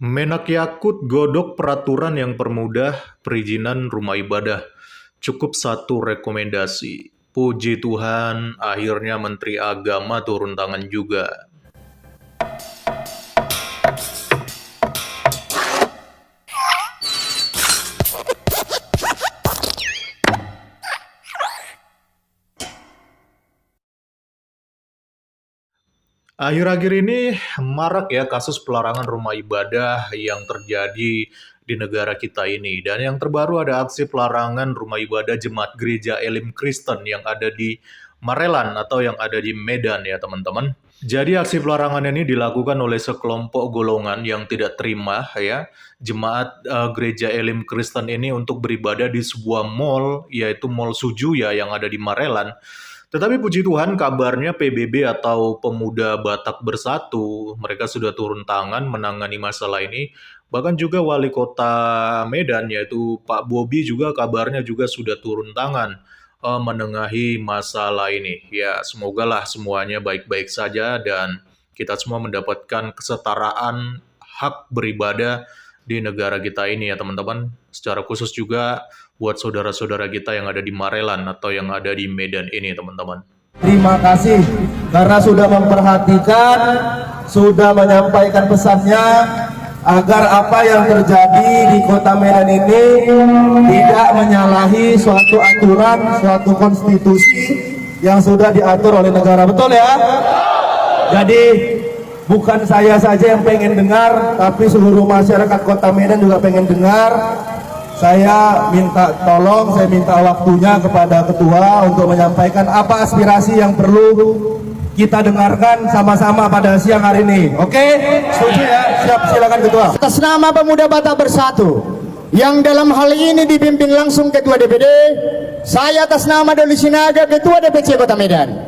Menak Yakut godok peraturan yang permudah perizinan rumah ibadah. Cukup satu rekomendasi. Puji Tuhan, akhirnya Menteri Agama turun tangan juga. Akhir-akhir ini marak ya kasus pelarangan rumah ibadah yang terjadi di negara kita ini. Dan yang terbaru ada aksi pelarangan rumah ibadah Jemaat Gereja Elim Kristen yang ada di Marelan atau yang ada di Medan ya teman-teman. Jadi aksi pelarangan ini dilakukan oleh sekelompok golongan yang tidak terima ya Jemaat Gereja Elim Kristen ini untuk beribadah di sebuah mall yaitu Mall Sujuya yang ada di Marelan. Tetapi puji Tuhan kabarnya PBB atau Pemuda Batak Bersatu, mereka sudah turun tangan menangani masalah ini. Bahkan juga Wali Kota Medan yaitu Pak Bobi juga kabarnya juga sudah turun tangan menengahi masalah ini. Ya semogalah semuanya baik-baik saja dan kita semua mendapatkan kesetaraan hak beribadah di negara kita ini ya teman-teman. Secara khusus juga buat saudara-saudara kita yang ada di Marelan atau yang ada di Medan ini teman-teman. Terima kasih karena sudah memperhatikan, sudah menyampaikan pesannya agar apa yang terjadi di kota Medan ini tidak menyalahi suatu aturan, suatu konstitusi yang sudah diatur oleh negara. Betul ya? Jadi bukan saya saja yang pengen dengar, tapi seluruh masyarakat kota Medan juga pengen dengar. Saya minta tolong, saya minta waktunya kepada ketua untuk menyampaikan apa aspirasi yang perlu kita dengarkan sama-sama pada siang hari ini. Oke? Setuju ya? Siap, silakan ketua. Atas nama Pemuda Batak Bersatu yang dalam hal ini dipimpin langsung Ketua DPD, saya atas nama Doli Sinaga, Ketua DPC Kota Medan,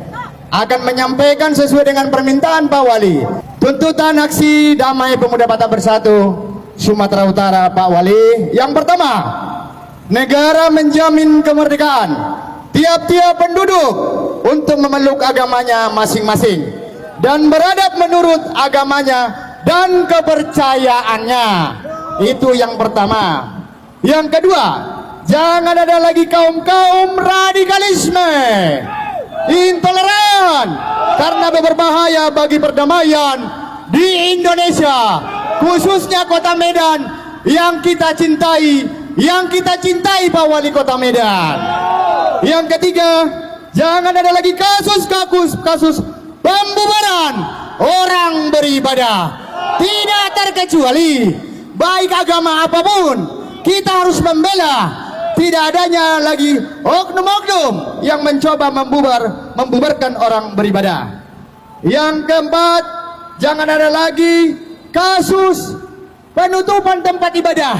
akan menyampaikan sesuai dengan permintaan Pak Wali tuntutan aksi damai Pemuda Batak Bersatu Sumatera Utara Pak Wali. Yang pertama, negara menjamin kemerdekaan tiap-tiap penduduk untuk memeluk agamanya masing-masing dan beradab menurut agamanya dan kepercayaannya. Itu yang pertama. Yang kedua, jangan ada lagi kaum-kaum radikalisme, intoleran, karena berbahaya bagi perdamaian di Indonesia, khususnya kota Medan yang kita cintai Pak Wali Kota Medan. Yang ketiga, jangan ada lagi kasus pembubaran orang beribadah, tidak terkecuali baik agama apapun. Kita harus membela tidak adanya lagi oknum-oknum yang mencoba membubarkan orang beribadah. Yang keempat, jangan ada lagi kasus penutupan tempat ibadah.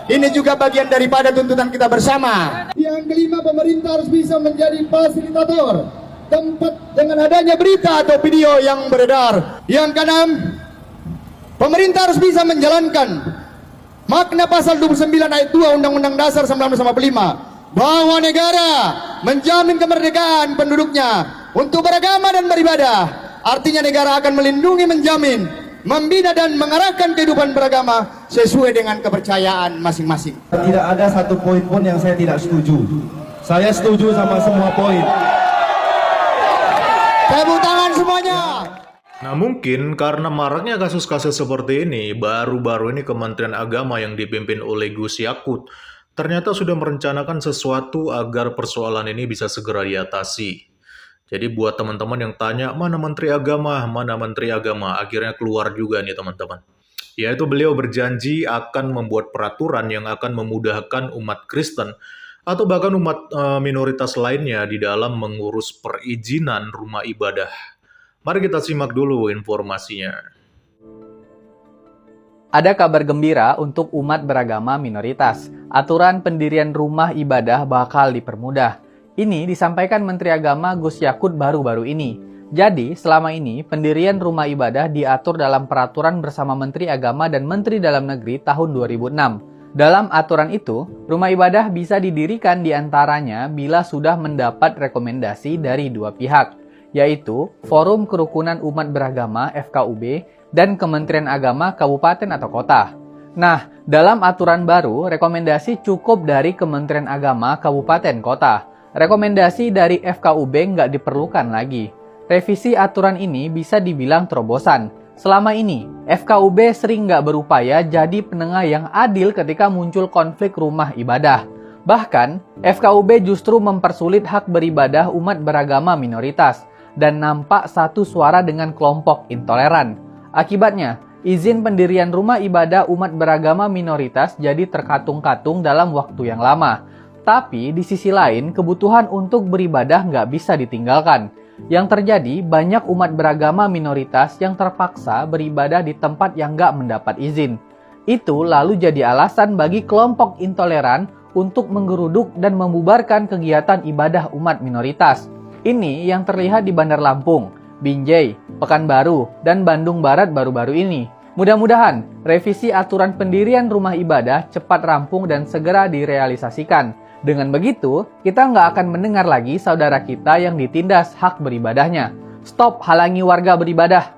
Ini juga bagian daripada tuntutan kita bersama. Yang kelima, pemerintah harus bisa menjadi fasilitator tempat dengan adanya berita atau video yang beredar. Yang keenam, pemerintah harus bisa menjalankan makna pasal 29 ayat 2 Undang-Undang Dasar 1945 bahwa negara menjamin kemerdekaan penduduknya untuk beragama dan beribadah. Artinya negara akan melindungi, menjamin, membina dan mengarahkan kehidupan beragama sesuai dengan kepercayaan masing-masing. Tidak ada satu poin pun yang saya tidak setuju. Saya setuju sama semua poin. Tepuk tangan semuanya. Nah mungkin karena maraknya kasus-kasus seperti ini, baru-baru ini Kementerian Agama yang dipimpin oleh Gus Yakut ternyata sudah merencanakan sesuatu agar persoalan ini bisa segera diatasi. Jadi buat teman-teman yang tanya, mana Menteri Agama, akhirnya keluar juga nih teman-teman. Yaitu beliau berjanji akan membuat peraturan yang akan memudahkan umat Kristen atau bahkan umat minoritas lainnya di dalam mengurus perizinan rumah ibadah. Mari kita simak dulu informasinya. Ada kabar gembira untuk umat beragama minoritas. Aturan pendirian rumah ibadah bakal dipermudah. Ini disampaikan Menteri Agama Gus Yakut baru-baru ini. Jadi, selama ini pendirian rumah ibadah diatur dalam peraturan bersama Menteri Agama dan Menteri Dalam Negeri tahun 2006. Dalam aturan itu, rumah ibadah bisa didirikan diantaranya bila sudah mendapat rekomendasi dari dua pihak, yaitu Forum Kerukunan Umat Beragama FKUB dan Kementerian Agama kabupaten atau kota. Nah, dalam aturan baru, rekomendasi cukup dari Kementerian Agama kabupaten kota. Rekomendasi dari FKUB nggak diperlukan lagi. Revisi aturan ini bisa dibilang terobosan. Selama ini, FKUB sering nggak berupaya jadi penengah yang adil ketika muncul konflik rumah ibadah. Bahkan, FKUB justru mempersulit hak beribadah umat beragama minoritas dan nampak satu suara dengan kelompok intoleran. Akibatnya, izin pendirian rumah ibadah umat beragama minoritas jadi terkatung-katung dalam waktu yang lama. Tapi, di sisi lain, kebutuhan untuk beribadah nggak bisa ditinggalkan. Yang terjadi, banyak umat beragama minoritas yang terpaksa beribadah di tempat yang nggak mendapat izin. Itu lalu jadi alasan bagi kelompok intoleran untuk menggeruduk dan membubarkan kegiatan ibadah umat minoritas. Ini yang terlihat di Bandar Lampung, Binjai, Pekanbaru, dan Bandung Barat baru-baru ini. Mudah-mudahan revisi aturan pendirian rumah ibadah cepat rampung dan segera direalisasikan. Dengan begitu, kita nggak akan mendengar lagi saudara kita yang ditindas hak beribadahnya. Stop halangi warga beribadah.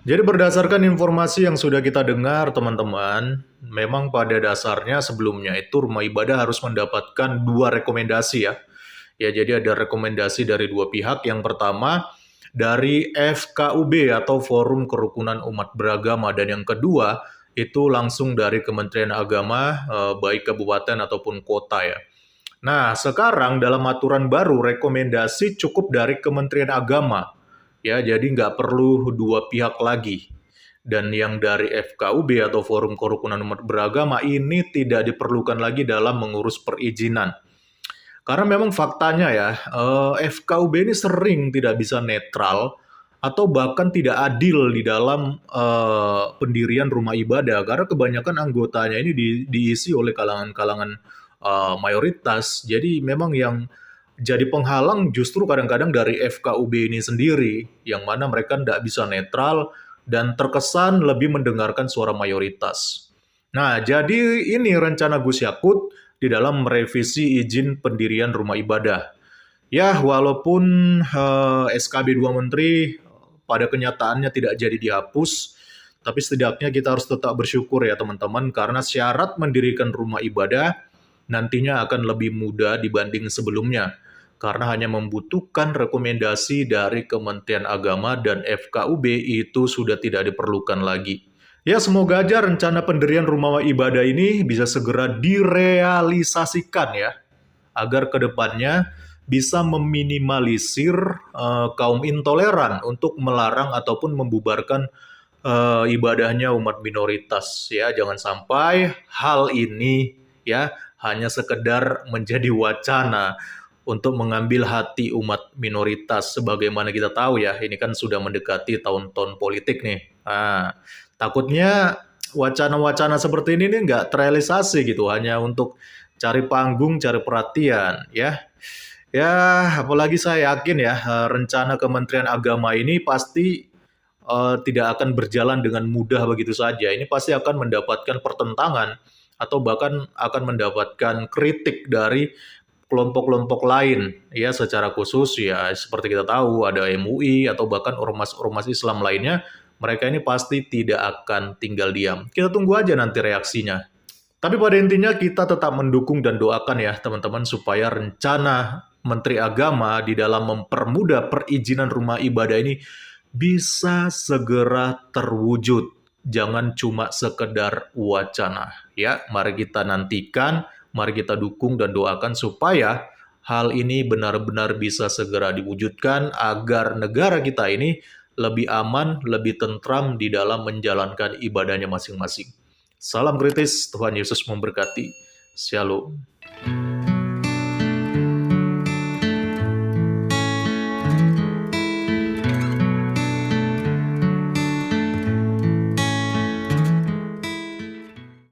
Jadi berdasarkan informasi yang sudah kita dengar teman-teman, memang pada dasarnya sebelumnya itu rumah ibadah harus mendapatkan 2 rekomendasi ya. Ya, jadi ada rekomendasi dari 2 pihak. Yang pertama dari FKUB atau Forum Kerukunan Umat Beragama, dan yang kedua itu langsung dari Kementerian Agama baik kabupaten ataupun kota ya. Nah, sekarang dalam aturan baru rekomendasi cukup dari Kementerian Agama. Ya, jadi nggak perlu 2 pihak lagi. Dan yang dari FKUB atau Forum Kerukunan Umat Beragama ini tidak diperlukan lagi dalam mengurus perizinan. Karena memang faktanya ya, FKUB ini sering tidak bisa netral atau bahkan tidak adil di dalam pendirian rumah ibadah. Karena kebanyakan anggotanya ini diisi oleh kalangan-kalangan mayoritas. Jadi memang yang jadi penghalang justru kadang-kadang dari FKUB ini sendiri, yang mana mereka tidak bisa netral dan terkesan lebih mendengarkan suara mayoritas. Nah, jadi ini rencana Gus Yakut di dalam merevisi izin pendirian rumah ibadah. Ya, walaupun SKB 2 Menteri pada kenyataannya tidak jadi dihapus, tapi setidaknya kita harus tetap bersyukur ya teman-teman, karena syarat mendirikan rumah ibadah nantinya akan lebih mudah dibanding sebelumnya. Karena hanya membutuhkan rekomendasi dari Kementerian Agama dan FKUB itu sudah tidak diperlukan lagi. Ya, semoga aja rencana pendirian rumah ibadah ini bisa segera direalisasikan ya, agar kedepannya bisa meminimalisir kaum intoleran untuk melarang ataupun membubarkan ibadahnya umat minoritas ya. Jangan sampai hal ini ya hanya sekedar menjadi wacana untuk mengambil hati umat minoritas. Sebagaimana kita tahu ya, ini kan sudah mendekati tahun-tahun politik nih. Nah, takutnya wacana-wacana seperti ini nih nggak terrealisasi gitu, hanya untuk cari panggung, cari perhatian ya. Ya, apalagi saya yakin ya, rencana Kementerian Agama ini pasti tidak akan berjalan dengan mudah begitu saja. Ini pasti akan mendapatkan pertentangan atau bahkan akan mendapatkan kritik dari kelompok-kelompok lain ya, secara khusus ya seperti kita tahu ada MUI atau bahkan ormas-ormas Islam lainnya. Mereka ini pasti tidak akan tinggal diam. Kita tunggu aja nanti reaksinya. Tapi pada intinya kita tetap mendukung dan doakan ya teman-teman, supaya rencana Menteri Agama di dalam mempermudah perizinan rumah ibadah ini bisa segera terwujud. Jangan cuma sekedar wacana ya. Mari kita nantikan, mari kita dukung dan doakan supaya hal ini benar-benar bisa segera diwujudkan agar negara kita ini lebih aman, lebih tentram di dalam menjalankan ibadahnya masing-masing. Salam kritis, Tuhan Yesus memberkati. Shalom.